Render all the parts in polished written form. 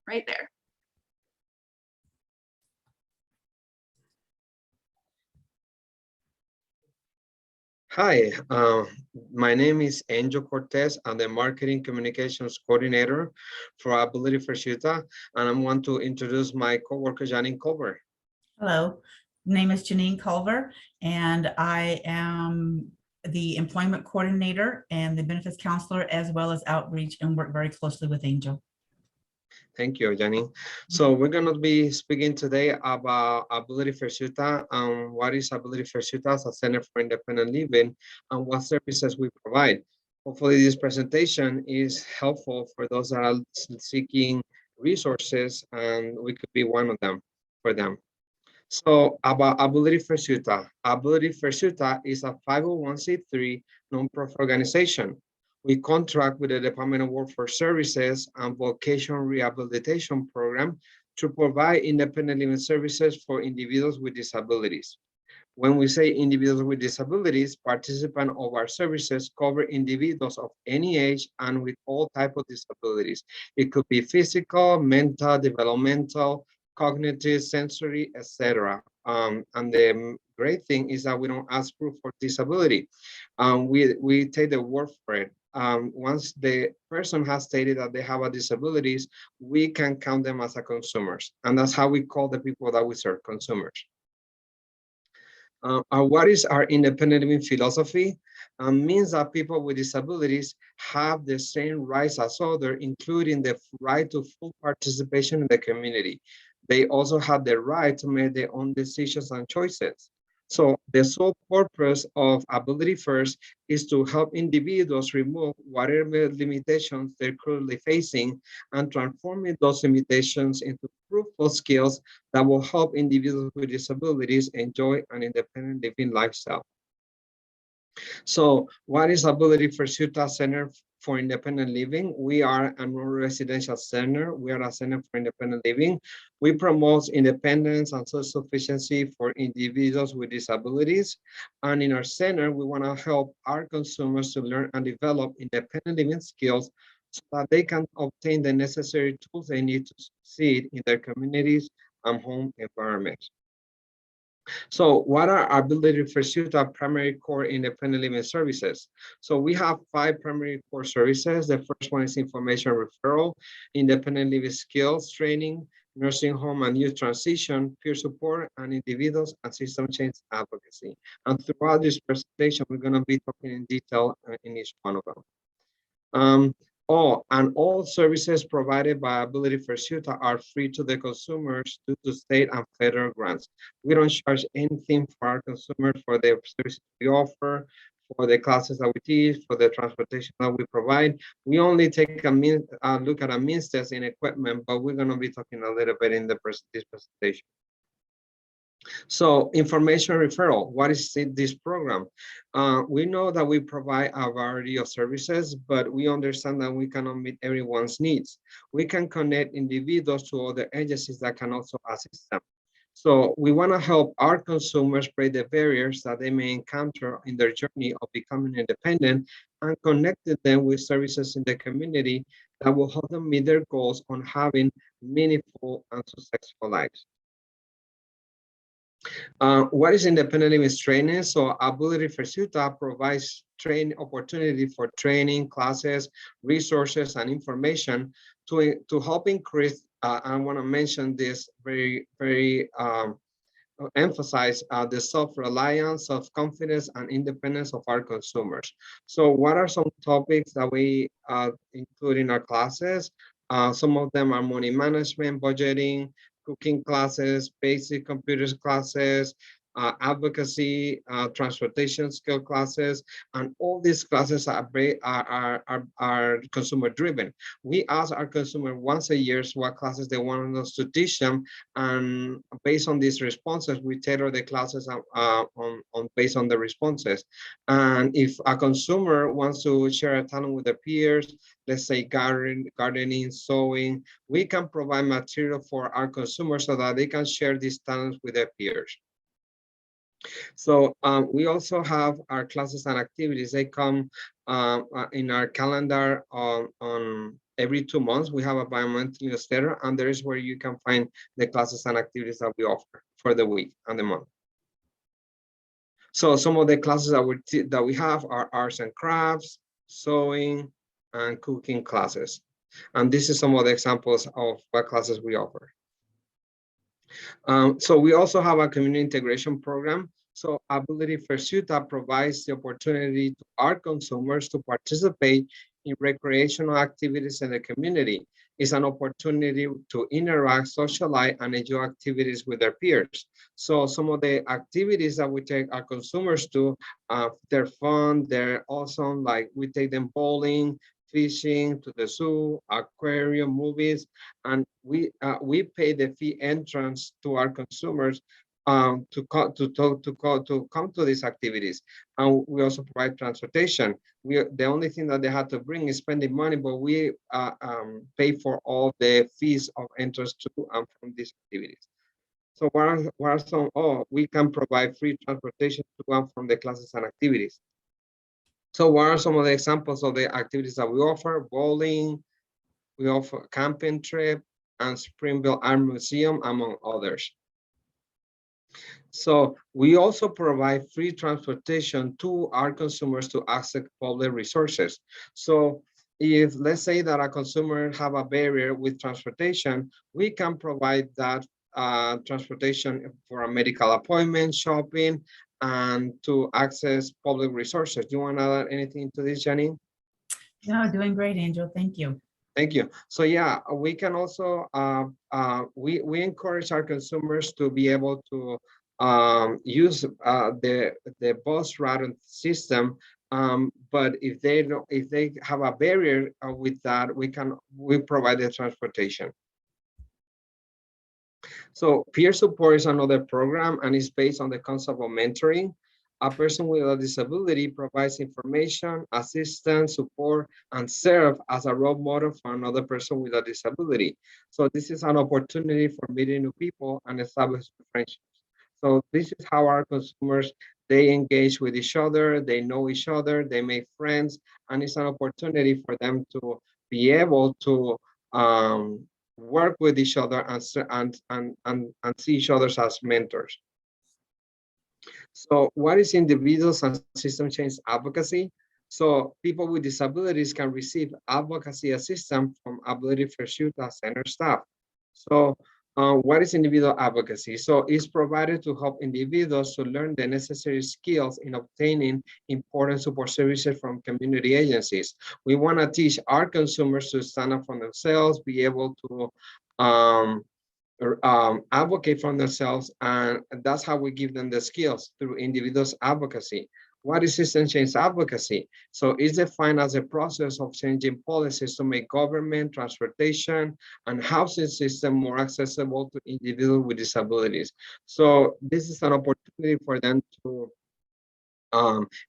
right there. Hi, my name is Angel Cortez. I'm the Marketing Communications Coordinator for Ability First Utah, and I want to introduce my coworker, Janine Culver. Hello, name is Janine Culver, and I am the Employment Coordinator and the Benefits Counselor, as well as Outreach, and work very closely with Angel. Thank you, Janine. So we're going to be speaking today about Ability First Utah and what is Ability First Utah as a Center for Independent Living and what services we provide. Hopefully this presentation is helpful for those that are seeking resources, and we could be one of them for them. So about Ability First Utah. Ability First Utah is a 501c3 nonprofit organization. We contract with the Department of Workforce Services and Vocational Rehabilitation Program to provide independent living services for individuals with disabilities. When we say individuals with disabilities, participants of our services cover individuals of any age and with all types of disabilities. It could be physical, mental, developmental, cognitive, sensory, etc. And the great thing is that we don't ask proof for disability. We take the word for it. Once the person has stated that they have a disabilities, we can count them as a consumers. And that's how we call the people that we serve, consumers. What is our independent living philosophy? Means that people with disabilities have the same rights as others, including the right to full participation in the community. They also have the right to make their own decisions and choices. So the sole purpose of Ability First is to help individuals remove whatever limitations they're currently facing and transforming those limitations into fruitful skills that will help individuals with disabilities enjoy an independent living lifestyle. So what is Ability First Utah Center for Independent Living? We are a non-residential center. We are a center for independent living. We promote independence and self-sufficiency for individuals with disabilities. And in our center, we want to help our consumers to learn and develop independent living skills so that they can obtain the necessary tools they need to succeed in their communities and home environments. So what are Ability First Utah primary core independent living services? So we have 5 primary core services. The first one is information referral, independent living skills training, nursing home and youth transition, peer support, and individuals and system change advocacy. And throughout this presentation, we're going to be talking in detail in each one of them. All services provided by Ability First Utah are free to the consumers due to state and federal grants. We don't charge anything for our consumers for the services we offer, for the classes that we teach, for the transportation that we provide. We only take a look at a means test in equipment, but we're going to be talking a little bit in this presentation. So information referral, what is this program? We know that we provide a variety of services, but we understand that we cannot meet everyone's needs. We can connect individuals to other agencies that can also assist them. So we want to help our consumers break the barriers that they may encounter in their journey of becoming independent and connecting them with services in the community that will help them meet their goals on having meaningful and successful lives. What is independent living training? So Ability First Utah provides training opportunity for training, classes, resources, and information to help increase. I want to mention this very emphasize the self-reliance, self-confidence, and independence of our consumers. So what are some topics that we include in our classes? Some of them are money management, budgeting, cooking classes, basic computers classes, advocacy, transportation skill classes, and all these classes are consumer driven. We ask our consumer once a year what classes they want us to teach them, and based on these responses, we tailor the classes based on the responses. And if a consumer wants to share a talent with their peers, let's say gardening, sewing, we can provide material for our consumers so that they can share these talents with their peers. So we also have our classes and activities. They come in our calendar on Every 2 months, we have a bi-monthly newsletter, and there is where you can find the classes and activities that we offer for the week and the month. So some of the classes that we have are arts and crafts, sewing, and cooking classes. And this is some of the examples of what classes we offer. So we also have a community integration program. So Ability Pursuit that provides the opportunity to our consumers to participate in recreational activities in the community. It's an opportunity to interact, socialize, and enjoy activities with their peers. So some of the activities that we take our consumers to, they're fun, they're awesome. Like we take them bowling, fishing, to the zoo, aquarium, movies, and we pay the fee entrance to our consumers to come to these activities, and we also provide transportation. The only thing that they have to bring is spending money, but we pay for all the fees of entrance to and from these activities. So what are some? Oh, we can provide free transportation to and from the classes and activities. So what are some of the examples of the activities that we offer? Bowling, we offer camping trip, and Springville Art Museum, among others. So we also provide free transportation to our consumers to access public resources. So if let's say that a consumer have a barrier with transportation, we can provide that transportation for a medical appointment, shopping, and to access public resources. Do you want to add anything to this, Janine? No, doing great, Angel. Thank you. Thank you. So yeah, we can also we encourage our consumers to be able to use the bus routing system. But if they have a barrier with that, we provide the transportation. So peer support is another program, and it's based on the concept of mentoring. A person with a disability provides information, assistance, support, and serve as a role model for another person with a disability. So this is an opportunity for meeting new people and establish friendships. So this is how our consumers, they engage with each other, they know each other, they make friends, and it's an opportunity for them to be able to work with each other and see each other as mentors. So what is individuals and system change advocacy? So people with disabilities can receive advocacy assistance from Ability Pursuit as center staff. So what is individual advocacy? So it's provided to help individuals to learn the necessary skills in obtaining important support services from community agencies. We want to teach our consumers to stand up for themselves, be able to advocate for themselves, and that's how we give them the skills through individuals advocacy. What is system change advocacy? So it's defined as a process of changing policies to make government, transportation, and housing system more accessible to individuals with disabilities. So this is an opportunity for them to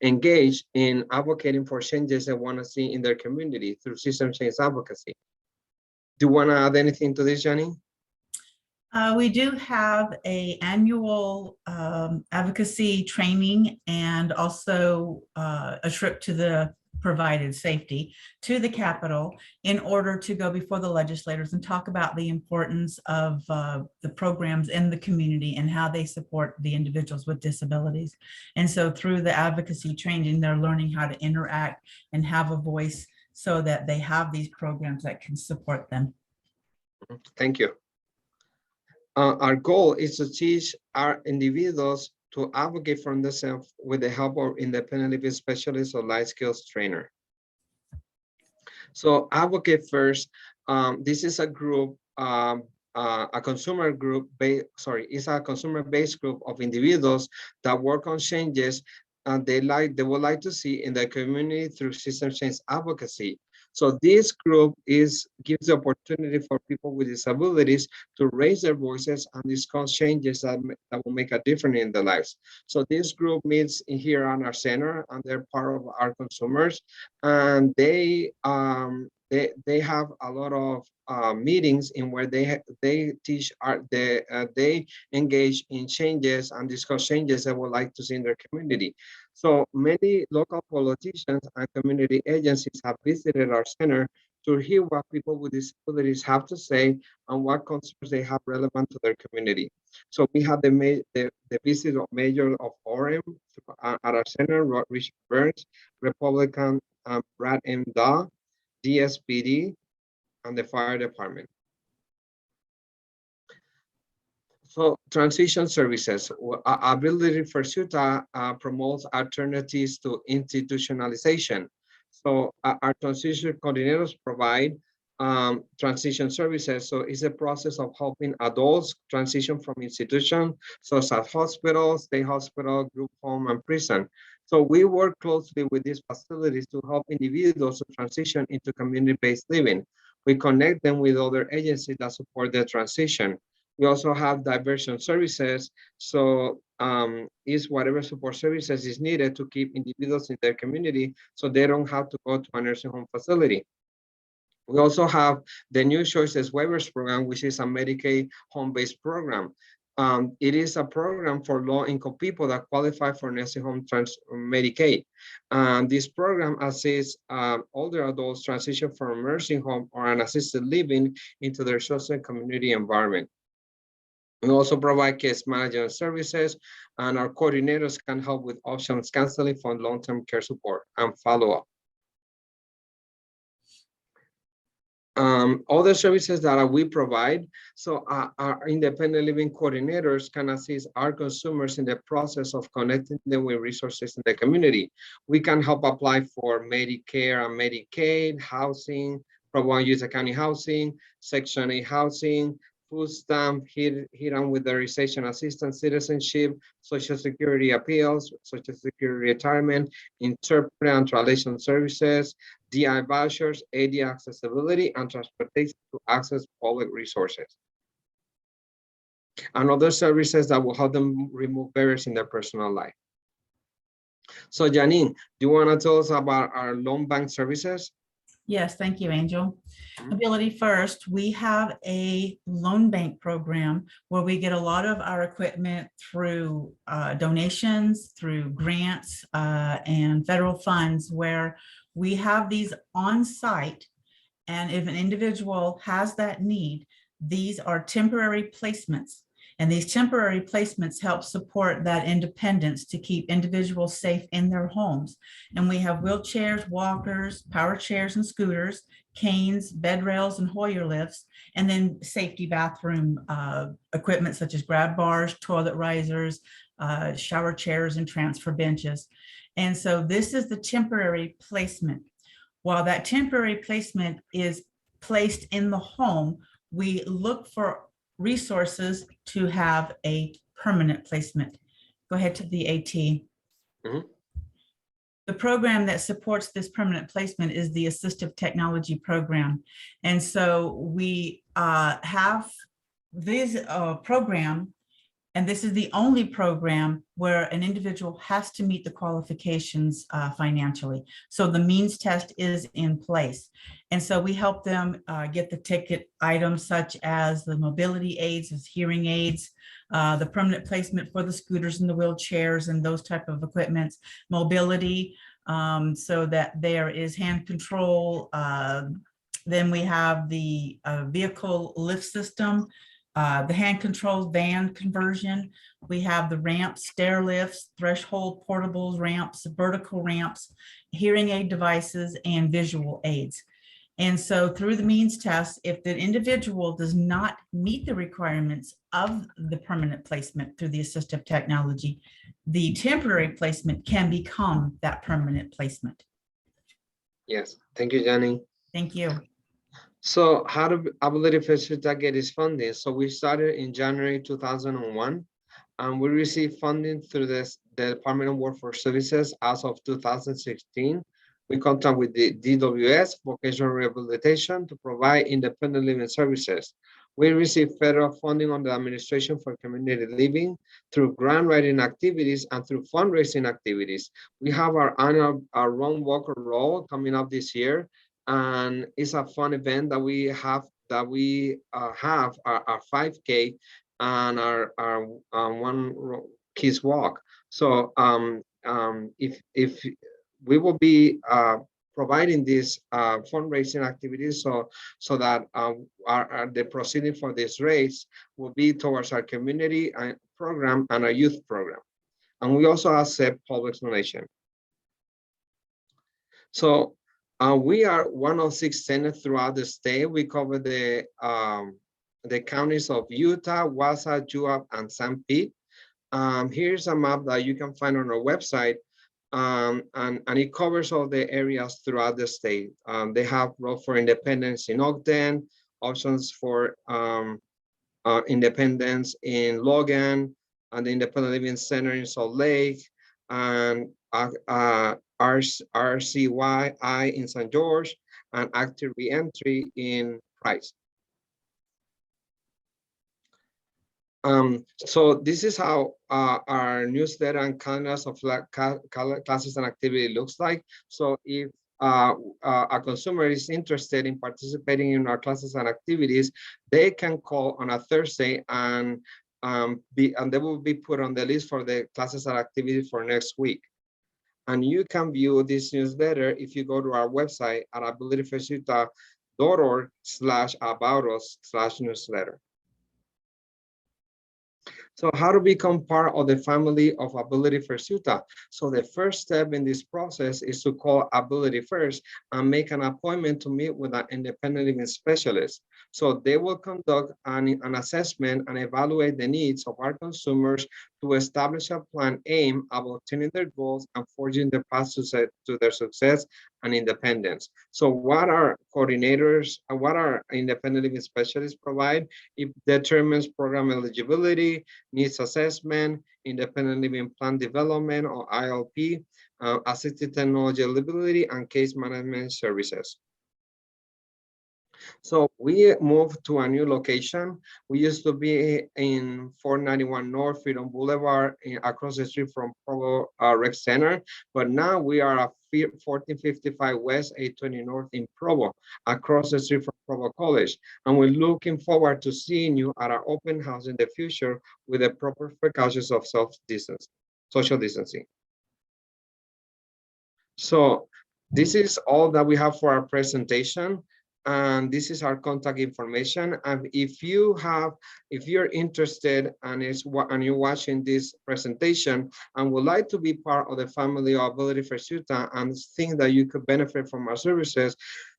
engage in advocating for changes they want to see in their community through system change advocacy. Do you want to add anything to this, Jenny? We do have an annual advocacy training and also a trip to the provided safety to the Capitol in order to go before the legislators and talk about the importance of the programs in the community and how they support the individuals with disabilities. And so through the advocacy training, they're learning how to interact and have a voice so that they have these programs that can support them. Thank you. Our goal is to teach our individuals to advocate for themselves with the help of independent living specialists or life skills trainer. So Advocate First, this is a group, a consumer group, it's a consumer-based group of individuals that work on changes and they would like to see in the community through system change advocacy. So this group gives the opportunity for people with disabilities to raise their voices and discuss changes that will make a difference in their lives. So this group meets here on our center, and they're part of our consumers, and they have a lot of meetings in where they teach they engage in changes and discuss changes they would like to see in their community. So many local politicians and community agencies have visited our center to hear what people with disabilities have to say and what concerns they have relevant to their community. So we had the visit of Mayor of Orem at our center, Richard Burns, Republican Brad M. Daw, DSPD, and the fire department. So transition services, Ability for SUTA promotes alternatives to institutionalization. So our transition coordinators provide transition services. So it's a process of helping adults transition from institutions such as hospitals, state hospital, group home, and prison. So we work closely with these facilities to help individuals to transition into community-based living. We connect them with other agencies that support their transition. We also have diversion services. So is whatever support services is needed to keep individuals in their community so they don't have to go to a nursing home facility. We also have the New Choices Waivers Program, which is a Medicaid home-based program. It is a program for low-income people that qualify for nursing home Medicaid. This program assists older adults transition from a nursing home or an assisted living into their social and community environment. We also provide case management services, and our coordinators can help with options counseling for long-term care support and follow-up. Other services that we provide, so our independent living coordinators can assist our consumers in the process of connecting them with resources in the community. We can help apply for Medicare and Medicaid, housing, provide Utah County housing, Section 8 housing, food stamp, hit and weatherization assistance, citizenship, Social Security appeals, Social Security retirement, interpreter and translation services, DI vouchers, AD accessibility, and transportation to access public resources. And other services that will help them remove barriers in their personal life. So Janine, do you want to tell us about our loan bank services? Yes, thank you, Angel. Ability First, we have a loan bank program where we get a lot of our equipment through donations, through grants, and federal funds, where we have these on site. And if an individual has that need, these are temporary placements. And these temporary placements help support that independence to keep individuals safe in their homes. And we have wheelchairs, walkers, power chairs and scooters, canes, bed rails and Hoyer lifts, and then safety bathroom equipment such as grab bars, toilet risers, shower chairs, and transfer benches. And so this is the temporary placement. While that temporary placement is placed in the home, we look for resources to have a permanent placement. Go ahead to the AT. Mm-hmm. The program that supports this permanent placement is the Assistive Technology Program. And so we have this program, and this is the only program where an individual has to meet the qualifications financially. So the means test is in place. And so we help them get the ticket items such as the mobility aids, as hearing aids, the permanent placement for the scooters and the wheelchairs and those type of equipments, mobility, so that there is hand control. Then we have the vehicle lift system, the hand controlled van conversion. We have the ramps, stair lifts, threshold portables, ramps, vertical ramps, hearing aid devices, and visual aids. And so through the means test, if the individual does not meet the requirements of the permanent placement through the assistive technology, the temporary placement can become that permanent placement. Yes, thank you, Jenny. Thank you. So how do Ability First get its funding? So we started in January 2001, and we received funding through the Department of Workforce Services as of 2016. We contract with the DWS, Vocational Rehabilitation, to provide independent living services. We receive federal funding on the Administration for Community Living through grant writing activities and through fundraising activities. We have our annual Run, Walk, or Roll coming up this year, and it's a fun event that we have our 5K and our one Kids Walk. So if we will be providing these fundraising activities so that the proceeding for this race will be towards our community program and our youth program. And we also accept public donation. So we are one of 6 centers throughout the state. We cover the counties of Utah, Wausau, Juab, and St. Pete. Here's a map that you can find on our website, and it covers all the areas throughout the state. They have Road for Independence in Ogden, options for independence in Logan, and the Independent Living Center in Salt Lake, and RCYI in St. George, and Active Reentry in Price. So this is how our newsletter and calendars of classes and activity looks like. So if a consumer is interested in participating in our classes and activities, they can call on a Thursday and they will be put on the list for the classes and activities for next week. And you can view this newsletter if you go to our website at abilityforutah.org/about-us/newsletter. So how to become part of the family of Ability First Utah? So the first step in this process is to call Ability First and make an appointment to meet with an independent living specialist. So they will conduct an assessment and evaluate the needs of our consumers to establish a plan aimed at obtaining their goals and forging the path to their success and independence. So what our coordinators and what our independent living specialists provide, it determines program eligibility, needs assessment, independent living plan development or ILP, assisted technology availability, and case management services. So we moved to a new location. We used to be in 491 North Freedom Boulevard across the street from Provo Rec Center, but now we are at 1455 West 820 North in Provo, across the street from Provo College. And we're looking forward to seeing you at our open house in the future with the proper precautions of social distancing. So this is all that we have for our presentation. And this is our contact information. And if you're interested and you're watching this presentation and would like to be part of the family of Ability First Utah and think that you could benefit from our services,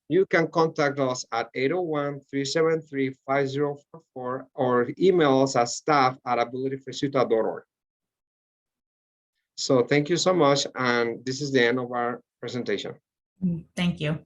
you can contact us at 801-373-5044 or email us at staff@abilityfirstutah.org. So thank you so much. And this is the end of our presentation. Thank you.